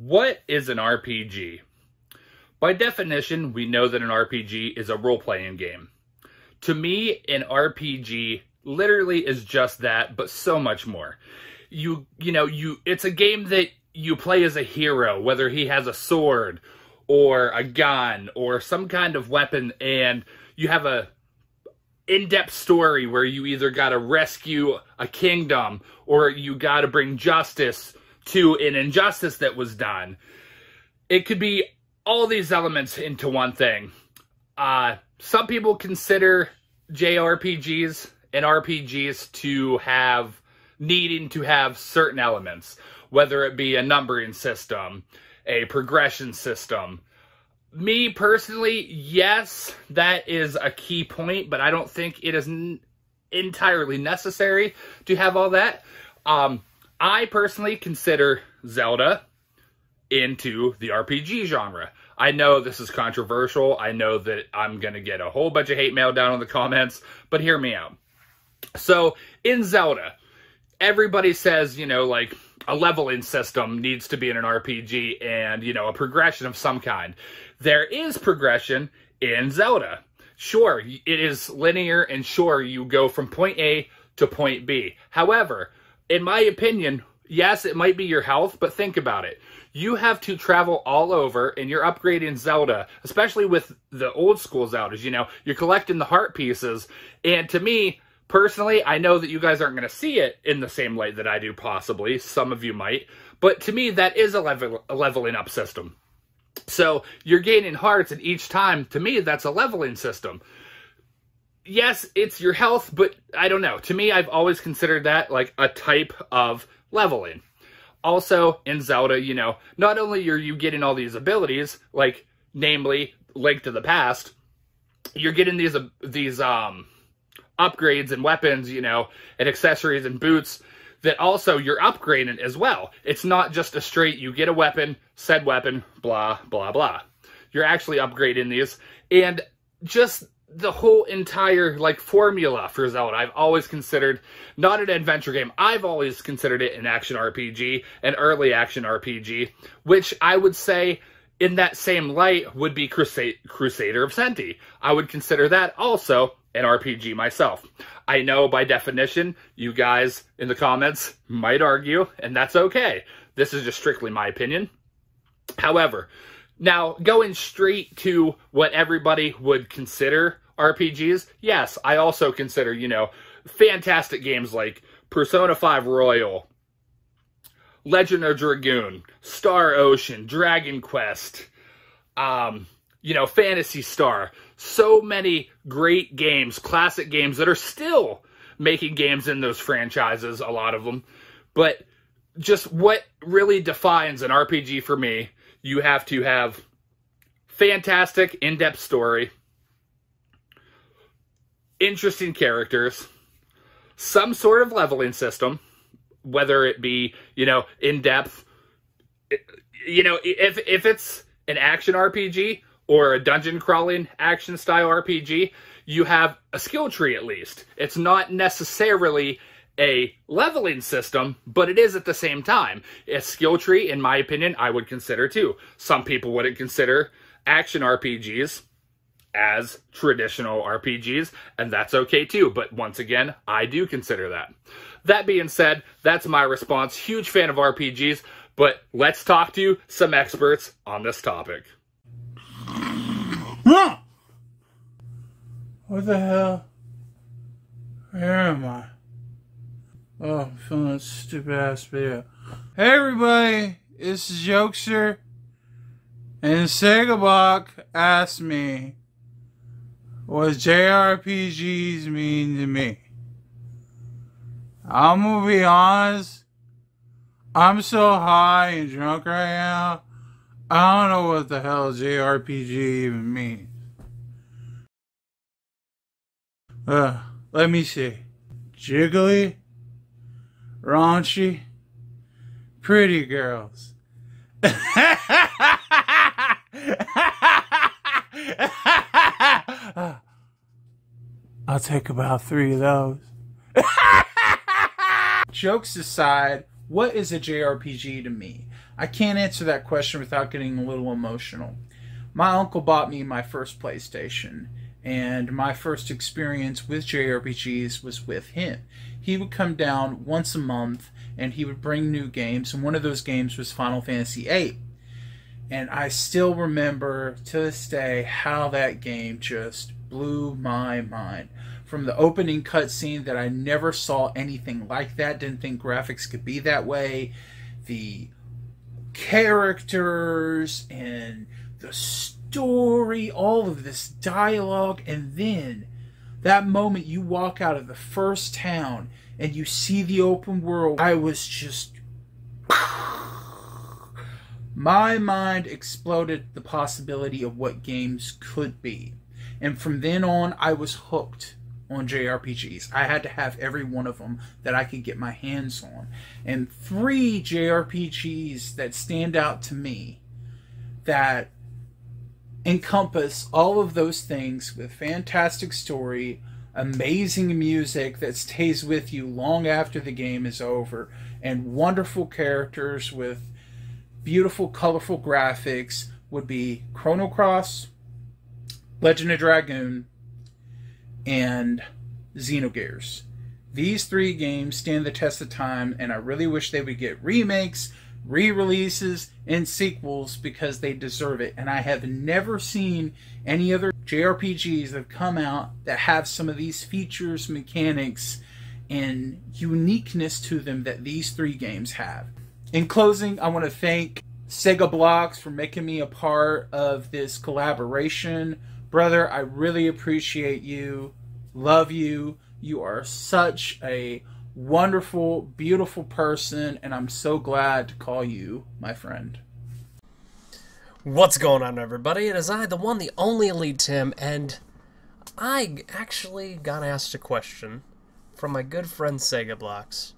What is an RPG? By definition, we know that an RPG is a role-playing game. To me, an RPG literally is just that, but so much more. It's a game that you play as a hero, whether he has a sword or a gun or some kind of weapon, and you have a in-depth story where you either got to rescue a kingdom or you got to bring justice to an injustice that was done. It could be all these elements into one thing. Some people consider JRPGs and RPGs to have needing to have certain elements, whether it be a numbering system, a progression system. Me personally, yes, that is a key point, but I don't think it is entirely necessary to have all that. I personally consider Zelda into the RPG genre. I know this is controversial. I know that I'm going to get a whole bunch of hate mail down in the comments, but hear me out. So, in Zelda, everybody says, like, a leveling system needs to be in an RPG and, a progression of some kind. There is progression in Zelda. Sure, it is linear, and sure, you go from point A to point B. However, in my opinion, yes, it might be your health, but think about it. You have to travel all over, and you're upgrading Zelda, especially with the old school Zeldas, you're collecting the heart pieces, and to me, personally, I know that you guys aren't going to see it in the same light that I do, possibly. Some of you might, but to me, that is a leveling up system. So, you're gaining hearts, and each time, to me, that's a leveling system. Yes, it's your health, but I don't know. To me, I've always considered that like a type of leveling. Also, in Zelda, not only are you getting all these abilities, like, namely, Link to the Past, you're getting these upgrades and weapons, and accessories and boots that also you're upgrading as well. It's not just a straight, you get a weapon, said weapon, blah, blah, blah. You're actually upgrading these, and just the whole entire, formula for Zelda, I've always considered not an adventure game. I've always considered it an action RPG, an early action RPG, which I would say, in that same light, would be Crusader of Centy. I would consider that also an RPG myself. I know by definition, you guys in the comments might argue, and that's okay. This is just strictly my opinion. However, now, going straight to what everybody would consider RPGs, yes, I also consider, fantastic games like Persona 5 Royal, Legend of Dragoon, Star Ocean, Dragon Quest, Phantasy Star. So many great games, classic games that are still making games in those franchises, a lot of them. But just what really defines an RPG for me, you have to have fantastic, in-depth story, interesting characters, some sort of leveling system, whether it be, in-depth. If it's an action RPG or a dungeon crawling action style RPG, you have a skill tree at least. It's not necessarily a leveling system, but it is at the same time. A skill tree, in my opinion, I would consider too. Some people wouldn't consider action RPGs as traditional RPGs, and that's okay too. But once again, I do consider that. That being said, that's my response. Huge fan of RPGs, but let's talk to some experts on this topic. What the hell? Where am I? Oh, I'm filming a stupid ass video. Hey everybody, this is Jokester, and Segabok asked me what JRPGs mean to me. I'm gonna be honest, I'm so high and drunk right now, I don't know what the hell JRPG even means. Let me see. Jiggly, raunchy, pretty girls. I'll take about 3 of those. Jokes aside, what is a JRPG to me? I can't answer that question without getting a little emotional. My uncle bought me my first PlayStation, and my first experience with JRPGs was with him. He would come down once a month, and he would bring new games, and one of those games was Final Fantasy VIII. And I still remember to this day how that game just blew my mind. From the opening cutscene that I never saw anything like that, didn't think graphics could be that way, the characters and the story, all of this dialogue, and then that moment you walk out of the first town and you see the open world, I was just... my mind exploded the possibility of what games could be. And from then on, I was hooked on JRPGs. I had to have every one of them that I could get my hands on. And 3 JRPGs that stand out to me that encompass all of those things with fantastic story, amazing music that stays with you long after the game is over, and wonderful characters with beautiful, colorful graphics would be Chrono Cross, Legend of Dragoon, and Xenogears. These 3 games stand the test of time, and I really wish they would get remakes, re-releases, and sequels because they deserve it. And I have never seen any other JRPGs that have come out that have some of these features, mechanics, and uniqueness to them that these 3 games have. In closing, I want to thank Sega Blocks for making me a part of this collaboration. Brother, I really appreciate you. Love you. You are such a wonderful, beautiful person, and I'm so glad to call you my friend. What's going on, everybody? It is I, the one, the only Elite Tim, and I actually got asked a question from my good friend Sega Blocks.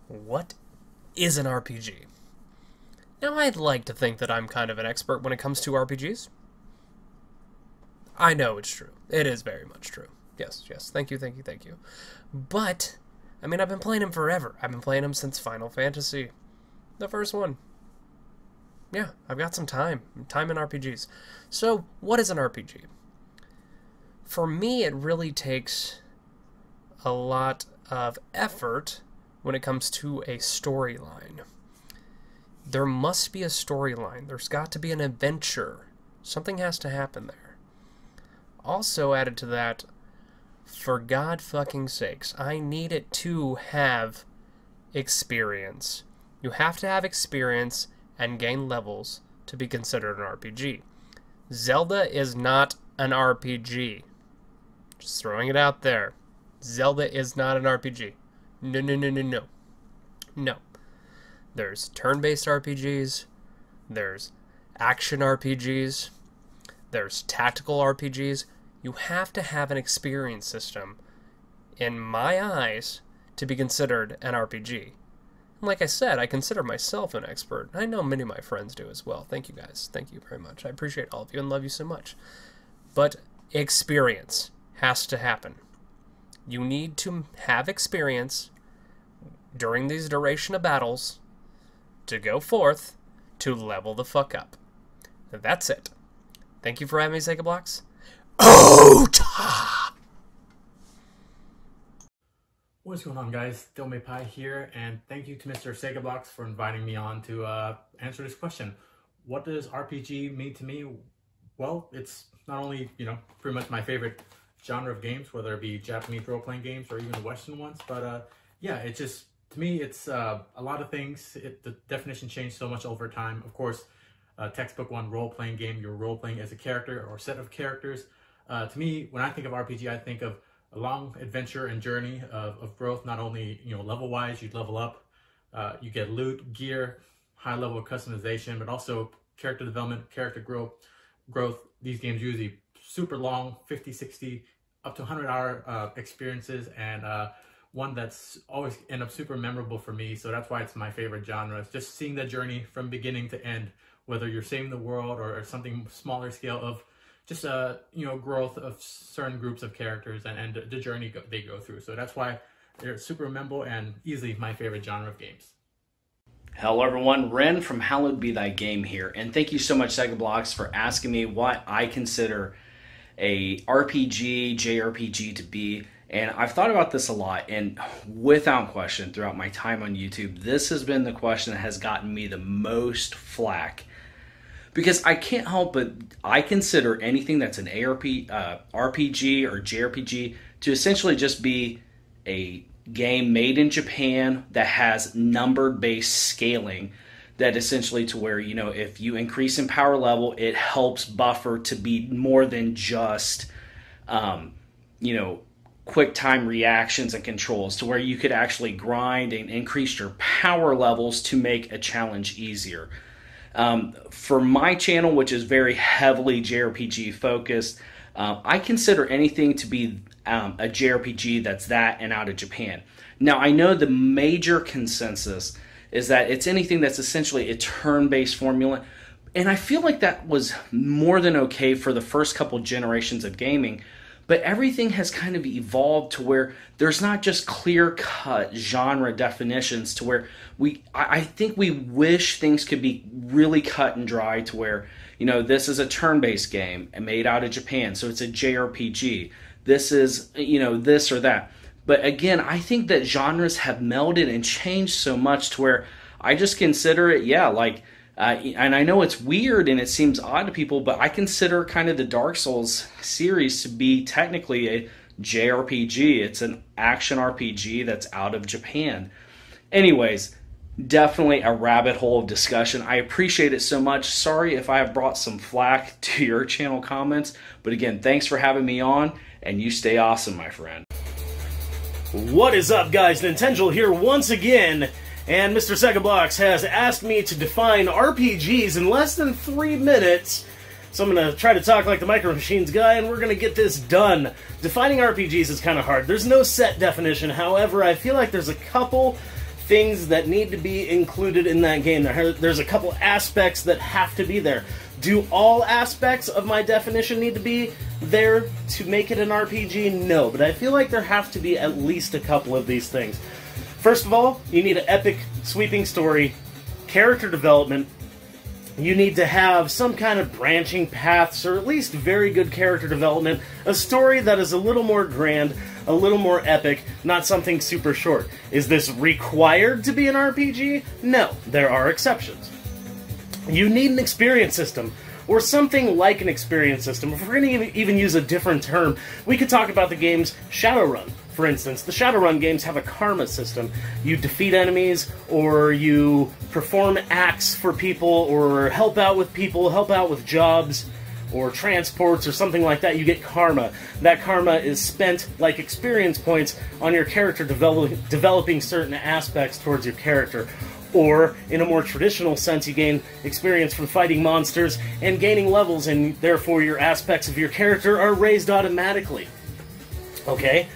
What is an RPG? Now, I'd like to think that I'm kind of an expert when it comes to RPGs. I know it's true. It is very much true. Yes, yes. Thank you. But, I mean, I've been playing them forever. I've been playing them since Final Fantasy, the first one. Yeah, I've got some time in RPGs. So, what is an RPG? For me, it really takes a lot of effort when it comes to a storyline. There must be a storyline. There's got to be an adventure. Something has to happen there. Also added to that, for God fucking sakes, I need it to have experience. You have to have experience and gain levels to be considered an RPG. Zelda is not an RPG. Just throwing it out there. Zelda is not an RPG. No. There's turn-based RPGs. There's action RPGs. There's tactical RPGs. You have to have an experience system, in my eyes, to be considered an RPG. And like I said, I consider myself an expert. I know many of my friends do as well. Thank you guys. Thank you very much. I appreciate all of you and love you so much. But experience has to happen. You need to have experience during these duration of battles to go forth to level the fuck up. That's it. Thank you for having me, Sega Blocks. What's going on, guys? Dilme Pie here, and thank you to Mr. Sega Blocks for inviting me on to answer this question. What does RPG mean to me? Well, it's not only, pretty much my favorite genre of games, whether it be Japanese role-playing games or even Western ones, but yeah, it just, to me, it's a lot of things. The definition changed so much over time. Of course, textbook one role-playing game, you're role-playing as a character or set of characters. To me, when I think of RPG, I think of a long adventure and journey of growth. Not only level-wise, you level up, you get loot, gear, high level of customization, but also character development, character growth. These games usually super long, 50, 60, up to 100-hour experiences, and one that's always end up super memorable for me. So that's why it's my favorite genre. It's just seeing the journey from beginning to end, whether you're saving the world or something smaller scale of just growth of certain groups of characters and the journey they go through. So that's why they're super memorable and easily my favorite genre of games. Hello everyone, Ren from Hallowed Be Thy Game here, and thank you so much Sega Blocks for asking me what I consider a RPG, JRPG to be. And I've thought about this a lot, and without question, throughout my time on YouTube, this has been the question that has gotten me the most flack. Because I can't help but I consider anything that's an RPG or JRPG to essentially just be a game made in Japan that has numbered based scaling, that essentially to where, you know, if you increase in power level, it helps buffer to be more than just you know, quick time reactions and controls, to where you could actually grind and increase your power levels to make a challenge easier. For my channel, which is very heavily JRPG focused, I consider anything to be a JRPG that's that and out of Japan. Now, I know the major consensus is that it's anything that's essentially a turn-based formula, and I feel like that was more than okay for the first couple generations of gaming, but everything has kind of evolved to where there's not just clear-cut genre definitions, to where I think we wish things could be really cut and dry, to where, you know, this is a turn-based game and made out of Japan, so it's a JRPG. This is, you know, this or that. But again, I think that genres have melded and changed so much to where I just consider it, yeah, like, and I know it's weird and it seems odd to people, but I consider kind of the Dark Souls series to be technically a JRPG. It's an action RPG that's out of Japan. Anyways, definitely a rabbit hole of discussion. I appreciate it so much. Sorry if I have brought some flack to your channel comments, but again, thanks for having me on, and you stay awesome, my friend. What is up, guys? Nintendo here once again, and Mr. Sega Blocks has asked me to define RPGs in less than 3 minutes. So I'm going to try to talk like the Micro Machines guy, and we're going to get this done. Defining RPGs is kind of hard. There's no set definition. However, I feel like there's a couple things that need to be included in that game. There's a couple aspects that have to be there. Do all aspects of my definition need to be there to make it an RPG? No, but I feel like there have to be at least a couple of these things. First of all, you need an epic, sweeping story, character development. You need to have some kind of branching paths, or at least very good character development, a story that is a little more grand, a little more epic, not something super short. Is this required to be an RPG? No, there are exceptions. You need an experience system, or something like an experience system. If we're going to even use a different term, we could talk about the games Shadowrun. For instance, the Shadowrun games have a karma system. You defeat enemies, or you perform acts for people, or help out with people, help out with jobs, or transports, or something like that. You get karma. That karma is spent like experience points on your character, developing certain aspects towards your character. Or, in a more traditional sense, you gain experience from fighting monsters and gaining levels, and therefore your aspects of your character are raised automatically. Okay?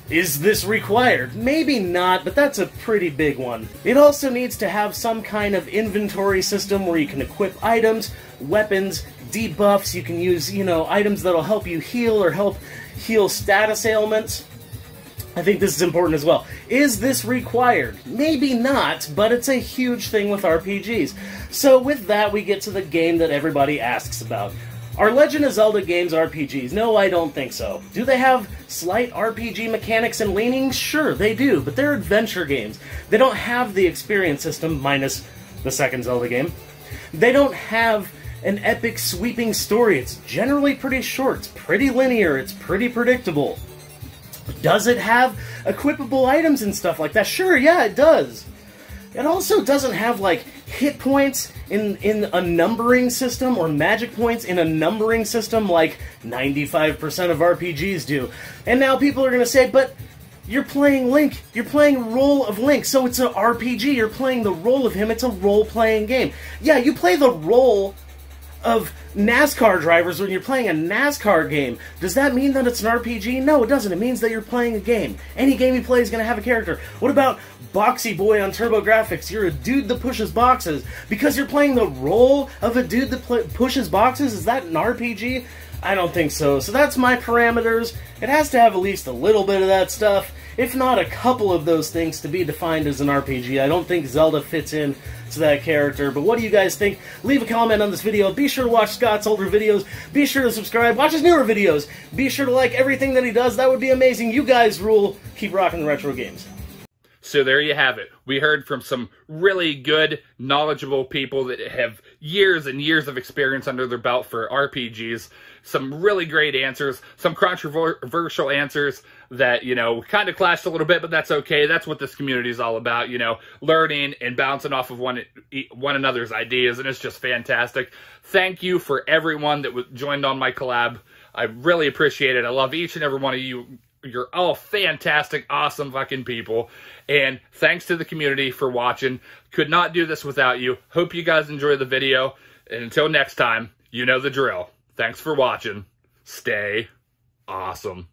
Is this required? Maybe not, but that's a pretty big one. It also needs to have some kind of inventory system where you can equip items, weapons, debuffs. You can use, you know, items that'll help you heal or help heal status ailments. I think this is important as well. Is this required? Maybe not, but it's a huge thing with RPGs. So with that, we get to the game that everybody asks about. Are Legend of Zelda games RPGs? No, I don't think so. Do they have slight RPG mechanics and leanings? Sure, they do, but they're adventure games. They don't have the experience system, minus the second Zelda game. They don't have an epic sweeping story. It's generally pretty short, it's pretty linear, it's pretty predictable. Does it have equipable items and stuff like that? Sure, yeah, it does. It also doesn't have, like, hit points in a numbering system, or magic points in a numbering system like 95% of RPGs do. And now people are going to say, but you're playing Link. You're playing Role of Link, so it's an RPG. You're playing the role of him. It's a role-playing game. Yeah, you play the role of NASCAR drivers when you're playing a NASCAR game. Does that mean that it's an RPG? No, it doesn't. It means that you're playing a game. Any game you play is going to have a character. What about Boxy Boy on TurboGrafx? You're a dude that pushes boxes. Because you're playing the role of a dude that pushes boxes? Is that an RPG? I don't think so. So that's my parameters. It has to have at least a little bit of that stuff. if not a couple of those things, to be defined as an RPG. I don't think Zelda fits in to that character, but what do you guys think? Leave a comment on this video. Be sure to watch Scott's older videos. Be sure to subscribe. Watch his newer videos. Be sure to like everything that he does. That would be amazing. You guys rule. Keep rocking the retro games. So there you have it. We heard from some really good, knowledgeable people that have years and years of experience under their belt for RPGs. Some really great answers, some controversial answers that, you know, kind of clashed a little bit, but that's okay. That's what this community is all about, you know, learning and bouncing off of one another's ideas, and it's just fantastic. Thank you for everyone that joined on my collab. I really appreciate it. I love each and every one of you. You're all fantastic, awesome fucking people. And thanks to the community for watching. Could not do this without you. Hope you guys enjoy the video. And until next time, you know the drill. Thanks for watching. Stay awesome.